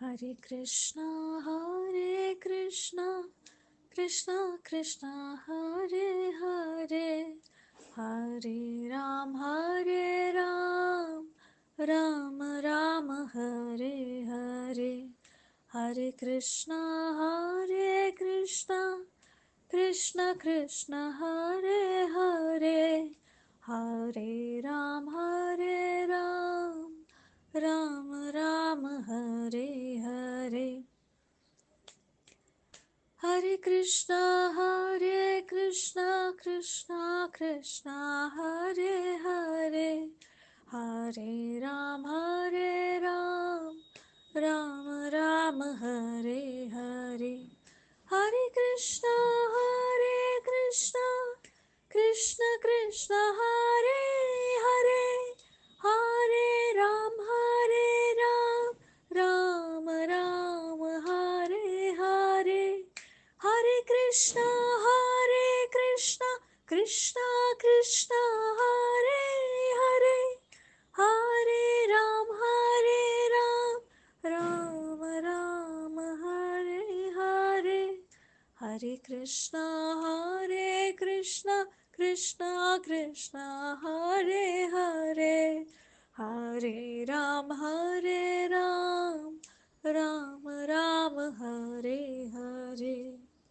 Hare Krishna, Krishna Krishna, Hare Hare, Hare Ram, Ram Ram, Hare Hare, Hare Krishna, Krishna Krishna, Hare Hare, Hare Ram, Ram Ram, Hare Hare. Hare Krishna, Krishna Krishna, Hare Hare, Hare Ram, Ram Ram, Hare Hare. Hare Krishna, Krishna Krishna, Hare Hare, Hare Ram, Ram Ram, Hare Hare. Hare Krishna, Krishna Krishna, Hare Hare, Hare Ram, Ram Ram, Hare Hare. Hare Krishna, Krishna Krishna, Hare Hare, Hare Ram, Ram